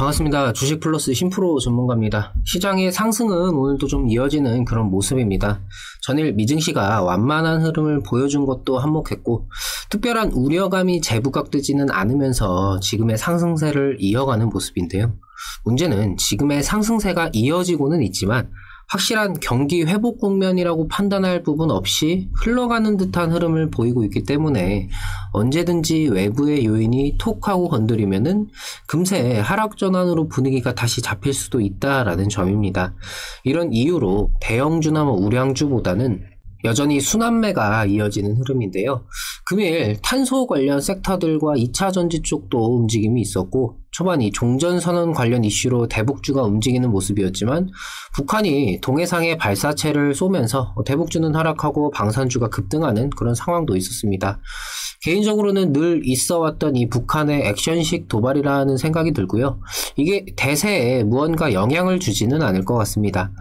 반갑습니다. 주식플러스 신프로 전문가입니다. 시장의 상승은 오늘도 좀 이어지는 그런 모습입니다. 전일 미증시가 완만한 흐름을 보여준 것도 한몫했고 특별한 우려감이 재부각되지는 않으면서 지금의 상승세를 이어가는 모습인데요. 문제는 지금의 상승세가 이어지고는 있지만 확실한 경기 회복 국면이라고 판단할 부분 없이 흘러가는 듯한 흐름을 보이고 있기 때문에 언제든지 외부의 요인이 톡 하고 건드리면은 금세 하락 전환으로 분위기가 다시 잡힐 수도 있다라는 점입니다. 이런 이유로 대형주나 우량주보다는 여전히 순환매가 이어지는 흐름인데요. 금일 탄소 관련 섹터들과 2차전지 쪽도 움직임이 있었고 초반 이 종전선언 관련 이슈로 대북주가 움직이는 모습이었지만 북한이 동해상에 발사체를 쏘면서 대북주는 하락하고 방산주가 급등하는 그런 상황도 있었습니다. 개인적으로는 늘 있어왔던 이 북한의 액션식 도발이라는 생각이 들고요. 이게 대세에 무언가 영향을 주지는 않을 것 같습니다.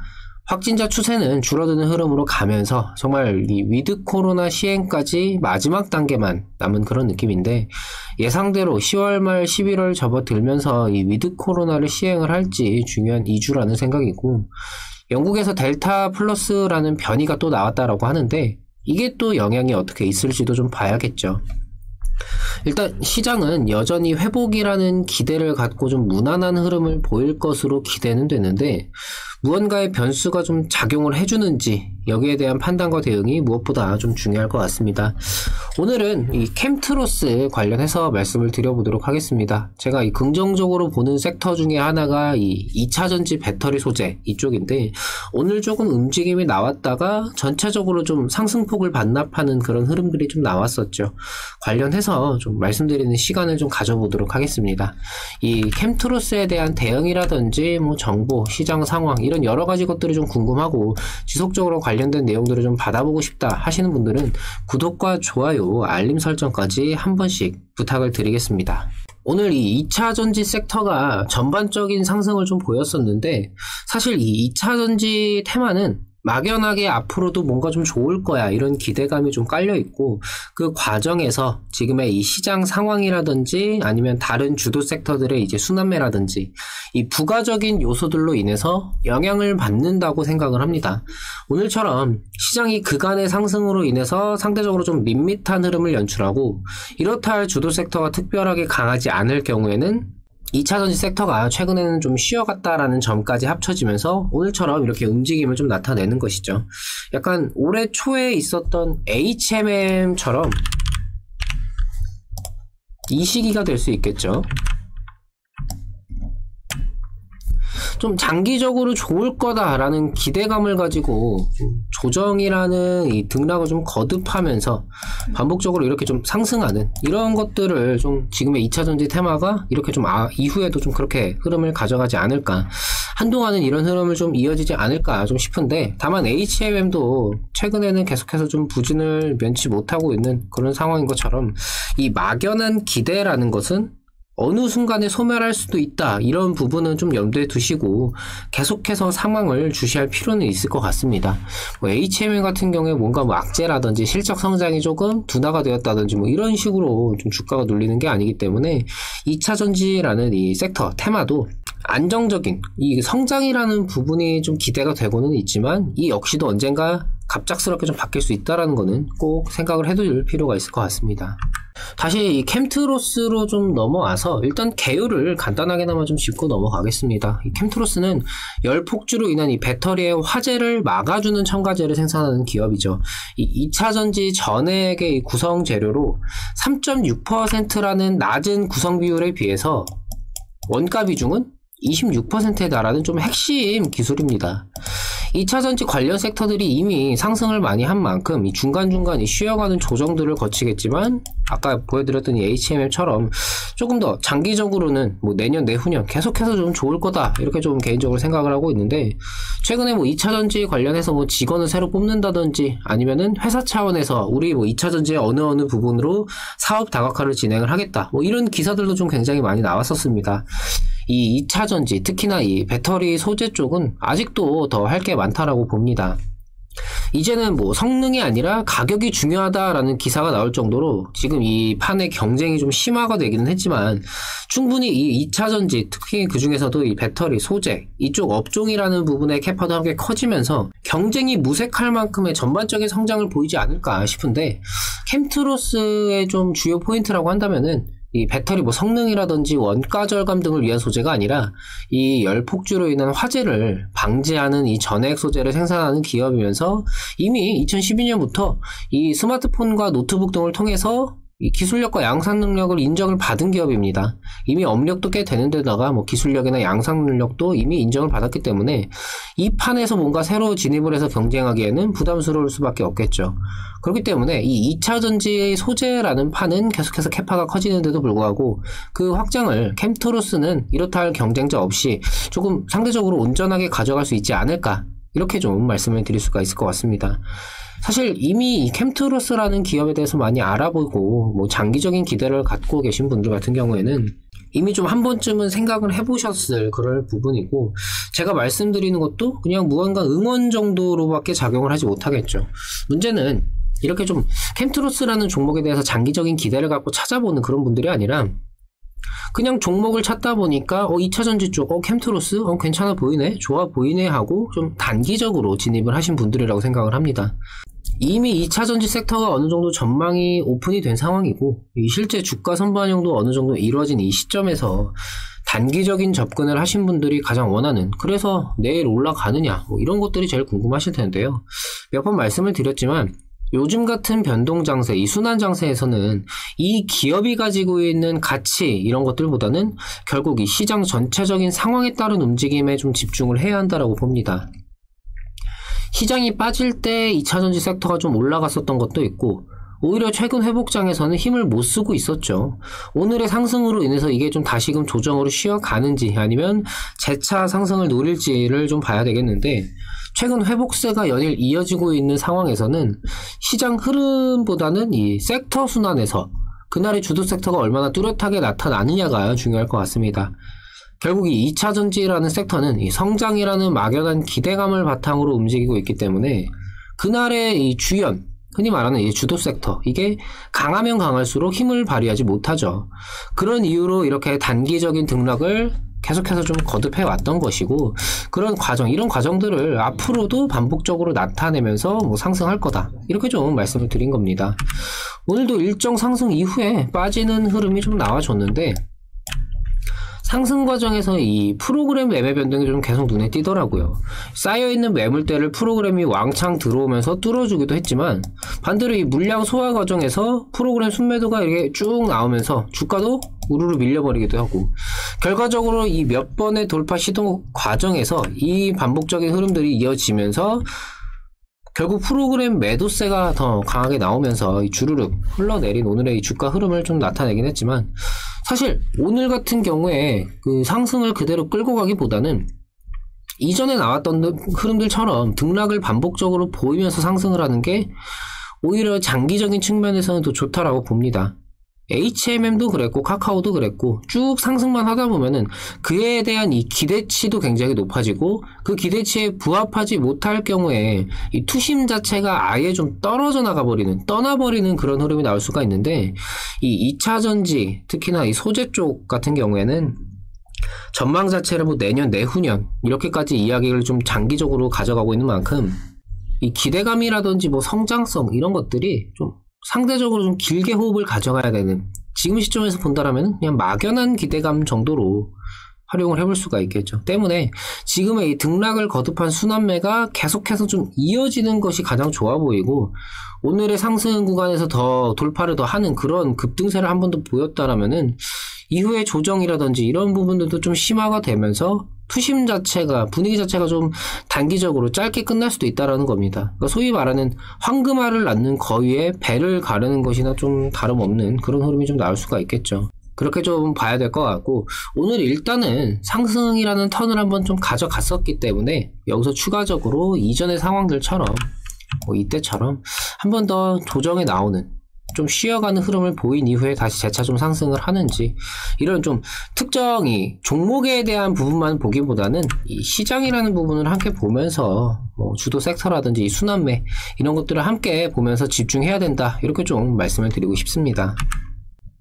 확진자 추세는 줄어드는 흐름으로 가면서 정말 이 위드 코로나 시행까지 마지막 단계만 남은 그런 느낌인데 예상대로 10월 말 11월 접어들면서 이 위드 코로나를 시행을 할지 중요한 이주라는 생각이고 영국에서 델타 플러스라는 변이가 또 나왔다라고 하는데 이게 또 영향이 어떻게 있을지도 좀 봐야겠죠. 일단 시장은 여전히 회복이라는 기대를 갖고 좀 무난한 흐름을 보일 것으로 기대는 되는데 무언가의 변수가 좀 작용을 해주는지 여기에 대한 판단과 대응이 무엇보다 좀 중요할 것 같습니다. 오늘은 이 캠트로스 관련해서 말씀을 드려보도록 하겠습니다. 제가 이 긍정적으로 보는 섹터 중에 하나가 이 2차전지 배터리 소재 이쪽인데 오늘 조금 움직임이 나왔다가 전체적으로 좀 상승폭을 반납하는 그런 흐름들이 좀 나왔었죠. 관련해서 좀 말씀드리는 시간을 좀 가져보도록 하겠습니다. 이 캠트로스에 대한 대응이라든지 정보, 시장 상황 이런 여러 가지 것들이 좀 궁금하고 지속적으로 관련된 내용들을 좀 받아보고 싶다 하시는 분들은 구독과 좋아요, 알림 설정까지 한 번씩 부탁을 드리겠습니다. 오늘 이 2차전지 섹터가 전반적인 상승을 좀 보였었는데 사실 이 2차전지 테마는 막연하게 앞으로도 뭔가 좀 좋을 거야 이런 기대감이 좀 깔려있고 그 과정에서 지금의 이 시장 상황이라든지 아니면 다른 주도 섹터들의 이제 순환매라든지 이 부가적인 요소들로 인해서 영향을 받는다고 생각을 합니다. 오늘처럼 시장이 그간의 상승으로 인해서 상대적으로 좀 밋밋한 흐름을 연출하고 이렇다 할 주도 섹터가 특별하게 강하지 않을 경우에는 2차전지 섹터가 최근에는 좀 쉬어갔다라는 점까지 합쳐지면서 오늘처럼 이렇게 움직임을 좀 나타내는 것이죠. 약간 올해 초에 있었던 HMM처럼 이 시기가 될 수 있겠죠. 좀 장기적으로 좋을 거다라는 기대감을 가지고 조정이라는 이 등락을 좀 거듭하면서 반복적으로 이렇게 좀 상승하는 이런 것들을 좀 지금의 2차전지 테마가 이렇게 좀 이후에도 좀 그렇게 흐름을 가져가지 않을까 한동안은 이런 흐름을 좀 이어지지 않을까 좀 싶은데 다만 HMM도 최근에는 계속해서 좀 부진을 면치 못하고 있는 그런 상황인 것처럼 이 막연한 기대라는 것은 어느 순간에 소멸할 수도 있다 이런 부분은 좀 염두에 두시고 계속해서 상황을 주시할 필요는 있을 것 같습니다. HMM 같은 경우에 뭔가 악재라든지 실적 성장이 조금 둔화가 되었다든지 이런 식으로 좀 주가가 눌리는 게 아니기 때문에 2차전지라는 이 섹터 테마도 안정적인 이 성장이라는 부분이 좀 기대가 되고는 있지만 이 역시도 언젠가 갑작스럽게 좀 바뀔 수 있다는 거는 꼭 생각을 해둘 필요가 있을 것 같습니다. 다시 이 캠트로스로 좀 넘어와서 일단 개요를 간단하게나마 좀 짚고 넘어가겠습니다. 이 캠트로스는 열폭주로 인한 이 배터리의 화재를 막아주는 첨가제를 생산하는 기업이죠. 이 2차전지 전액의 구성 재료로 3.6%라는 낮은 구성 비율에 비해서 원가 비중은 26%에 달하는 좀 핵심 기술입니다. 2차전지 관련 섹터들이 이미 상승을 많이 한 만큼 이 중간중간 쉬어가는 조정들을 거치겠지만 아까 보여드렸던 이 HMM처럼 조금 더 장기적으로는 내년 내후년 계속해서 좀 좋을 거다 이렇게 좀 개인적으로 생각을 하고 있는데 최근에 2차전지 관련해서 직원을 새로 뽑는다든지 아니면은 회사 차원에서 우리 2차전지의 어느 부분으로 사업 다각화를 진행을 하겠다 이런 기사들도 좀 굉장히 많이 나왔었습니다. 이 2차전지 특히나 이 배터리 소재 쪽은 아직도 더 할 게 많다라고 봅니다. 이제는 뭐 성능이 아니라 가격이 중요하다라는 기사가 나올 정도로 지금 이 판의 경쟁이 좀 심화가 되기는 했지만 충분히 이 2차전지, 특히 그 중에서도 이 배터리, 소재, 이쪽 업종이라는 부분의 캐파도 함께 커지면서 경쟁이 무색할 만큼의 전반적인 성장을 보이지 않을까 싶은데, 캠트로스의 좀 주요 포인트라고 한다면은 이 배터리 뭐 성능이라든지 원가 절감 등을 위한 소재가 아니라 이 열 폭주로 인한 화재를 방지하는 이 전해액 소재를 생산하는 기업이면서 이미 2012년부터 이 스마트폰과 노트북 등을 통해서 이 기술력과 양산 능력을 인정을 받은 기업입니다. 이미 업력도 꽤 되는 데다가 뭐 기술력이나 양산 능력도 이미 인정을 받았기 때문에 이 판에서 뭔가 새로 진입을 해서 경쟁하기에는 부담스러울 수밖에 없겠죠. 그렇기 때문에 이 2차 전지의 소재라는 판은 계속해서 캐파가 커지는데도 불구하고 그 확장을 캠트로스는 이렇다 할 경쟁자 없이 조금 상대적으로 온전하게 가져갈 수 있지 않을까, 이렇게 좀 말씀을 드릴 수가 있을 것 같습니다. 사실 이미 이 캠트로스라는 기업에 대해서 많이 알아보고 뭐 장기적인 기대를 갖고 계신 분들 같은 경우에는 이미 좀 한 번쯤은 생각을 해보셨을 그럴 부분이고, 제가 말씀드리는 것도 그냥 무언가 응원 정도로밖에 작용을 하지 못하겠죠. 문제는 이렇게 좀 캠트로스라는 종목에 대해서 장기적인 기대를 갖고 찾아보는 그런 분들이 아니라 그냥 종목을 찾다 보니까 2차전지 쪽 캠트로스 괜찮아 보이네, 좋아 보이네 하고 좀 단기적으로 진입을 하신 분들이라고 생각을 합니다. 이미 2차전지 섹터가 어느 정도 전망이 오픈이 된 상황이고 실제 주가 선반영도 어느 정도 이루어진 이 시점에서 단기적인 접근을 하신 분들이 가장 원하는, 그래서 내일 올라가느냐 뭐 이런 것들이 제일 궁금하실 텐데요. 몇 번 말씀을 드렸지만 요즘 같은 변동 장세, 이 순환 장세에서는 이 기업이 가지고 있는 가치 이런 것들보다는 결국 이 시장 전체적인 상황에 따른 움직임에 좀 집중을 해야 한다라고 봅니다. 시장이 빠질 때 2차전지 섹터가 좀 올라갔었던 것도 있고 오히려 최근 회복장에서는 힘을 못 쓰고 있었죠. 오늘의 상승으로 인해서 이게 좀 다시금 조정으로 쉬어가는지 아니면 재차 상승을 노릴지를 좀 봐야 되겠는데, 최근 회복세가 연일 이어지고 있는 상황에서는 시장 흐름보다는 이 섹터 순환에서 그날의 주도 섹터가 얼마나 뚜렷하게 나타나느냐가 중요할 것 같습니다. 결국 이 2차전지라는 섹터는 이 성장이라는 막연한 기대감을 바탕으로 움직이고 있기 때문에 그날의 이 주연, 흔히 말하는 이 주도 섹터, 이게 강하면 강할수록 힘을 발휘하지 못하죠. 그런 이유로 이렇게 단기적인 등락을 계속해서 좀 거듭해 왔던 것이고, 그런 과정, 이런 과정들을 앞으로도 반복적으로 나타내면서 뭐 상승할 거다, 이렇게 좀 말씀을 드린 겁니다. 오늘도 일정 상승 이후에 빠지는 흐름이 좀 나와줬는데 상승 과정에서 이 프로그램 매매 변동이 좀 계속 눈에 띄더라고요. 쌓여있는 매물대를 프로그램이 왕창 들어오면서 뚫어주기도 했지만 반대로 이 물량 소화 과정에서 프로그램 순매도가 이렇게 쭉 나오면서 주가도 우르르 밀려버리기도 하고, 결과적으로 이 몇 번의 돌파 시도 과정에서 이 반복적인 흐름들이 이어지면서 결국 프로그램 매도세가 더 강하게 나오면서 이 주르륵 흘러내린 오늘의 이 주가 흐름을 좀 나타내긴 했지만, 사실 오늘 같은 경우에 그 상승을 그대로 끌고 가기보다는 이전에 나왔던 흐름들처럼 등락을 반복적으로 보이면서 상승을 하는 게 오히려 장기적인 측면에서는 더 좋다라고 봅니다. HMM도 그랬고 카카오도 그랬고 쭉 상승만 하다 보면은 그에 대한 이 기대치도 굉장히 높아지고, 그 기대치에 부합하지 못할 경우에 이 투심 자체가 아예 좀 떨어져 나가버리는, 떠나버리는 그런 흐름이 나올 수가 있는데, 이 2차전지 특히나 이 소재 쪽 같은 경우에는 전망 자체를 뭐 내년 내후년 이렇게까지 이야기를 좀 장기적으로 가져가고 있는 만큼 이 기대감이라든지 뭐 성장성 이런 것들이 좀 상대적으로 좀 길게 호흡을 가져가야 되는, 지금 시점에서 본다라면 그냥 막연한 기대감 정도로 활용을 해볼 수가 있겠죠. 때문에 지금의 이 등락을 거듭한 순환매가 계속해서 좀 이어지는 것이 가장 좋아 보이고, 오늘의 상승 구간에서 더 돌파를 더 하는 그런 급등세를 한 번 더 보였다라면은 이후에 조정이라든지 이런 부분들도 좀 심화가 되면서 투심 자체가, 분위기 자체가 좀 단기적으로 짧게 끝날 수도 있다라는 겁니다. 그러니까 소위 말하는 황금알을 낳는 거위에 배를 가르는 것이나 좀 다름없는 그런 흐름이 좀 나올 수가 있겠죠. 그렇게 좀 봐야 될 것 같고, 오늘 일단은 상승이라는 턴을 한번 좀 가져갔었기 때문에 여기서 추가적으로 이전의 상황들처럼 이때처럼 한 번 더 조정에 나오는, 좀 쉬어가는 흐름을 보인 이후에 다시 재차 좀 상승을 하는지, 이런 좀 특정이 종목에 대한 부분만 보기보다는 이 시장이라는 부분을 함께 보면서 뭐 주도 섹터라든지 이 순환매 이런 것들을 함께 보면서 집중해야 된다, 이렇게 좀 말씀을 드리고 싶습니다.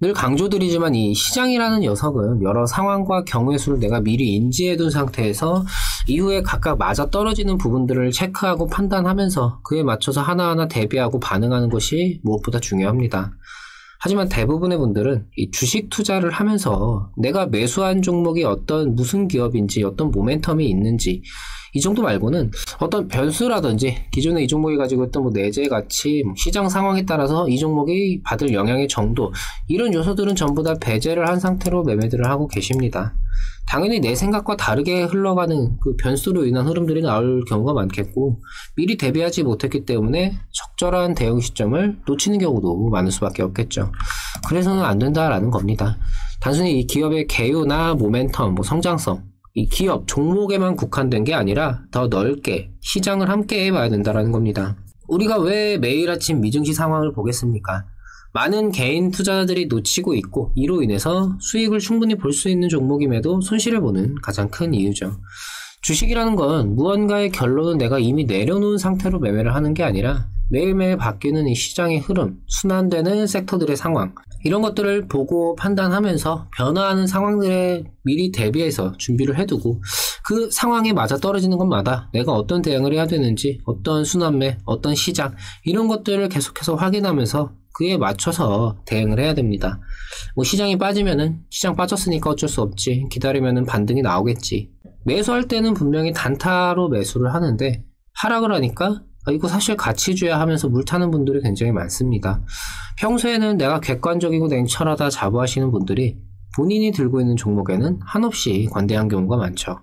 늘 강조드리지만 이 시장이라는 녀석은 여러 상황과 경우의 수를 내가 미리 인지해둔 상태에서 이후에 각각 맞아떨어지는 부분들을 체크하고 판단하면서 그에 맞춰서 하나하나 대비하고 반응하는 것이 무엇보다 중요합니다. 하지만 대부분의 분들은 이 주식 투자를 하면서 내가 매수한 종목이 무슨 기업인지, 어떤 모멘텀이 있는지, 이 정도 말고는 어떤 변수라든지 기존에 이 종목이 가지고 있던 뭐 내재 가치, 시장 상황에 따라서 이 종목이 받을 영향의 정도, 이런 요소들은 전부 다 배제를 한 상태로 매매들을 하고 계십니다. 당연히 내 생각과 다르게 흘러가는 그 변수로 인한 흐름들이 나올 경우가 많겠고, 미리 대비하지 못했기 때문에 적절한 대응 시점을 놓치는 경우도 많을 수밖에 없겠죠. 그래서는 안 된다라는 겁니다. 단순히 이 기업의 개요나 모멘텀, 성장성, 이 기업 종목에만 국한된 게 아니라 더 넓게 시장을 함께 해봐야 된다는 겁니다. 우리가 왜 매일 아침 미증시 상황을 보겠습니까? 많은 개인 투자자들이 놓치고 있고, 이로 인해서 수익을 충분히 볼 수 있는 종목임에도 손실을 보는 가장 큰 이유죠. 주식이라는 건 무언가의 결론은 내가 이미 내려놓은 상태로 매매를 하는 게 아니라 매일매일 바뀌는 이 시장의 흐름, 순환되는 섹터들의 상황, 이런 것들을 보고 판단하면서 변화하는 상황들에 미리 대비해서 준비를 해두고, 그 상황에 맞아떨어지는 것마다 내가 어떤 대응을 해야 되는지, 어떤 순환매, 어떤 시장, 이런 것들을 계속해서 확인하면서 그에 맞춰서 대응을 해야 됩니다. 시장이 빠지면은 시장 빠졌으니까 어쩔 수 없지, 기다리면은 반등이 나오겠지. 매수할 때는 분명히 단타로 매수를 하는데 하락을 하니까 이거 사실 가치주야 하면서 물타는 분들이 굉장히 많습니다. 평소에는 내가 객관적이고 냉철하다 자부하시는 분들이 본인이 들고 있는 종목에는 한없이 관대한 경우가 많죠.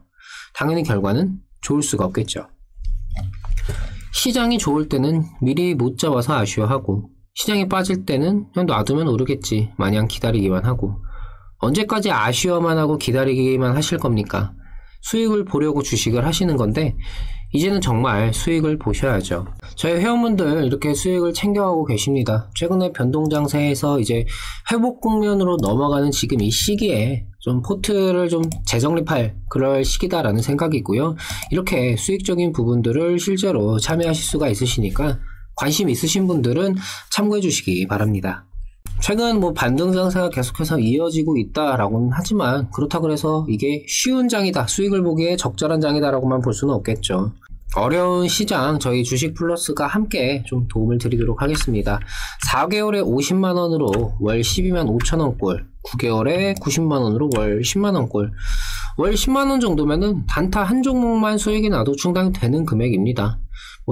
당연히 결과는 좋을 수가 없겠죠. 시장이 좋을 때는 미리 못 잡아서 아쉬워하고, 시장이 빠질 때는 그냥 놔두면 오르겠지 마냥 기다리기만 하고, 언제까지 아쉬워만 하고 기다리기만 하실 겁니까? 수익을 보려고 주식을 하시는 건데 이제는 정말 수익을 보셔야죠. 저희 회원분들 이렇게 수익을 챙겨가고 계십니다. 최근에 변동장세에서 이제 회복 국면으로 넘어가는 지금 이 시기에 좀 포트를 좀 재정립할 그럴 시기다라는 생각이고요. 이렇게 수익적인 부분들을 실제로 참여하실 수가 있으시니까 관심 있으신 분들은 참고해 주시기 바랍니다. 최근 반등 장세가 계속해서 이어지고 있다라고는 하지만, 그렇다고 해서 이게 쉬운 장이다, 수익을 보기에 적절한 장이다라고만 볼 수는 없겠죠. 어려운 시장 저희 주식 플러스가 함께 좀 도움을 드리도록 하겠습니다. 4개월에 50만원으로 월 12만 5천원 꼴, 9개월에 90만원으로 월 10만원 꼴, 월 10만원 정도면은 단타 한 종목만 수익이 나도 충당이 되는 금액입니다.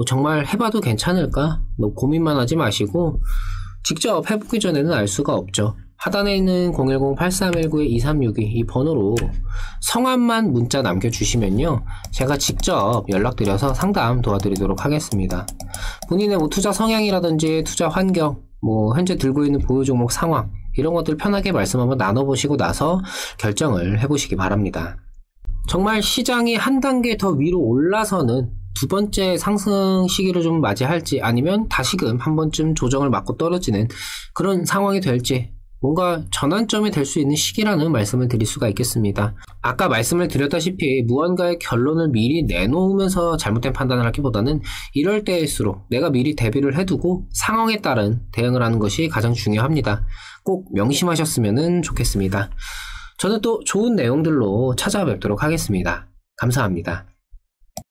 정말 해봐도 괜찮을까? 고민만 하지 마시고 직접 해보기 전에는 알 수가 없죠. 하단에 있는 010-8319-2362 이 번호로 성함만 문자 남겨주시면요, 제가 직접 연락드려서 상담 도와드리도록 하겠습니다. 본인의 투자 성향이라든지 투자 환경, 현재 들고 있는 보유 종목 상황, 이런 것들 편하게 말씀 한번 나눠보시고 나서 결정을 해보시기 바랍니다. 정말 시장이 한 단계 더 위로 올라서는 두 번째 상승 시기를 좀 맞이할지, 아니면 다시금 한 번쯤 조정을 맞고 떨어지는 그런 상황이 될지, 뭔가 전환점이 될 수 있는 시기라는 말씀을 드릴 수가 있겠습니다. 아까 말씀을 드렸다시피 무언가의 결론을 미리 내놓으면서 잘못된 판단을 하기보다는 이럴 때일수록 내가 미리 대비를 해두고 상황에 따른 대응을 하는 것이 가장 중요합니다. 꼭 명심하셨으면 좋겠습니다. 저는 또 좋은 내용들로 찾아뵙도록 하겠습니다. 감사합니다.